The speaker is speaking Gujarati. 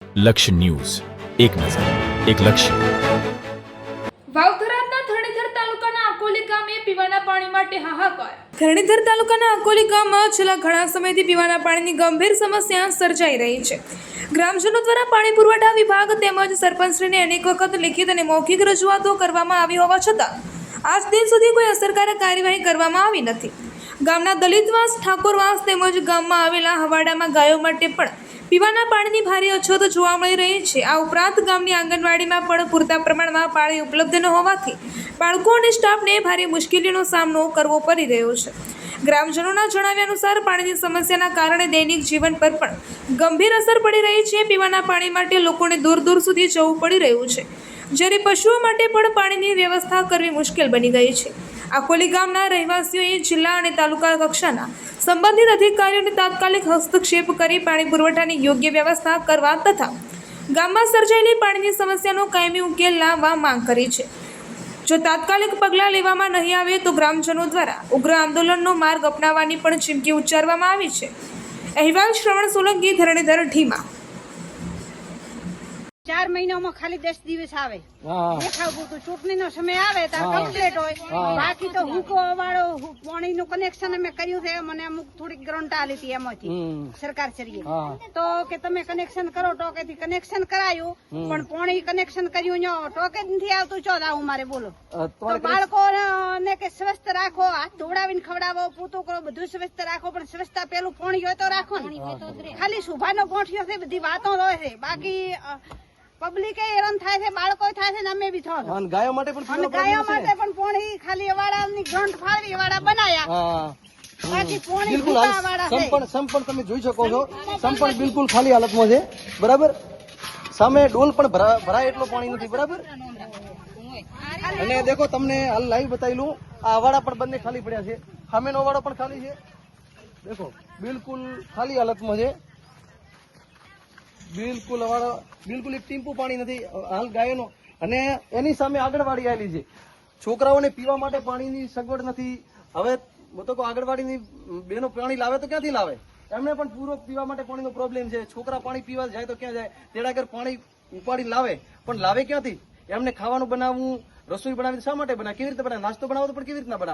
લક્ષ્ય ન્યૂઝ, એક નજર, એક લક્ષ્ય. વાવથરાના ધરણીધર તાલુકાના અકોલી ગામે પીવાના પાણી માટે હાહાકાર. ધરણીધર તાલુકાના અકોલી ગામમાં છેલ્લા ઘણા સમયથી પીવાના પાણીની ગંભીર સમસ્યા સર્જાઈ રહી છે. ગ્રામજનો દ્વારા પાણી પુરવઠા વિભાગ તેમજ સરપંચશ્રીને અનેક વખત લિખિત અને મૌખિક રજૂઆતો કરવામાં આવી હોવા છતાં આજ દિન સુધી કોઈ અસરકારક કાર્યવાહી કરવામાં આવી નથી. ગામના દલિતવાસ, ઠાકોરવાસ તેમજ ગામમાં આવેલા હવાડામાં ગાયો માટે પણ પીવાના પાણીની ભારે અછત જોવા મળી રહી છે. આ ઉપરાંત ગામની આંગણવાડીમાં પણ પૂરતા પ્રમાણમાં પાણી ઉપલબ્ધ ન હોવાથી બાળકો અને સ્ટાફને ભારે મુશ્કેલીનો સામનો કરવો પડી રહ્યો છે. ગ્રામજનોના જણાવ્યા અનુસાર પાણીની સમસ્યાના કારણે દૈનિક જીવન પર પણ ગંભીર અસર પડી રહી છે. પીવાના પાણી માટે લોકોને દૂર દૂર સુધી જવું પડી રહ્યું છે, જ્યારે પશુઓ માટે પણ પાણીની વ્યવસ્થા કરવી મુશ્કેલ બની ગઈ છે. અકોલી ગામના રહેવાસીઓએ જિલ્લા અને તાલુકા કક્ષાના સંબંધિત અધિકારીઓને તાત્કાલિક હસ્તક્ષેપ કરી પાણી પુરવઠાની યોગ્ય વ્યવસ્થા કરવા તથા ગામમાં સર્જાયેલી પાણીની સમસ્યાનો કાયમી ઉકેલ લાવવા માંગ કરી છે. જો તાત્કાલિક પગલાં લેવામાં નહીં આવે તો ગ્રામજનો દ્વારા ઉગ્ર આંદોલનનો માર્ગ અપનાવવાની પણ ચીમકી ઉચ્ચારવામાં આવી છે. અહેવાલ શ્રવણ સોલંકી, ધરણીધર, ઢીમા. 4 મહિનામાં ખાલી 10 દિવસ આવે દેખાવું તો ચૂંટણીનો સમય આવે ત્યારે કમ્પ્લીટ હોય. બાકી તો હુંકો વાળો પાણીનું કનેક્શન અમે કર્યું છે. મને અમુક થોડીક ગ્રંટ આલી હતી એમાંથી સરકાર શ્રીએ તો કે તમે કનેક્શન કરો, ટોકેથી કનેક્શન કરાયું પણ પાણી કનેક્શન કર્યું ન ટોકે નથી આવતું. ચો આવું મારે બોલો તો બાળકો ને કે સ્વસ્થ રાખો, હાથ ધોવડાવીને ખવડાવો, પૂતું કરો, બધું સ્વસ્થ રાખો, પણ સ્વચ્છતા પેલું પાણી હોય તો રાખો ને. ખાલી શુભાનો ગોઠિયો છે, બધી વાતો હોય છે. બાકી પબ્લિક હેરાન થાય છે, બાળકો થાય છે ને અમે બી થાવ. ગાયો માટે પણ પાણી ખાલી અવાડાની ગ્રંટ ફાળવી અવાડા બનાયા. બાકી પાણી બિલકુલ અવાડા છે. સંપણ તમે જોઈ શકો છો, સંપણ બિલકુલ ખાલી હાલતમાં છે. બરાબર, સામે ડોલ પણ ભરાય એટલો પાણી નથી. બરાબર, અને દેખો તમને હાલ લાઈવ બતાવેલું આ અવાડા પણ બંને ખાલી પડ્યા છે. સામેનો અવાડો પણ ખાલી છે. દેખો બિલકુલ ખાલી હાલતમાં છે. બિલકુલ અવાડો, બિલકુલ એક ટીમ્પુ પાણી નથી હાલ ગાયોનો. અને એની સામે આંગણવાડી આવેલી છે. છોકરાઓને પીવા માટે પાણીની સગવડ નથી. હવે તો આંગણવાડીની બેનો પાણી લાવે તો ક્યાંથી લાવે? એમને પણ પૂરો પીવા માટે પાણીનો પ્રોબ્લેમ છે. છોકરા પાણી પીવા જાય તો ક્યાં જાય? તેડાગર પાણી ઉપાડી લાવે, પણ લાવે ક્યાંથી? એમને ખાવાનું બનાવવું, રસોઈ બનાવી શા માટે બનાવે? કેવી રીતે બનાવે? નાસ્તો બનાવો તો પણ કેવી રીતના બનાવે?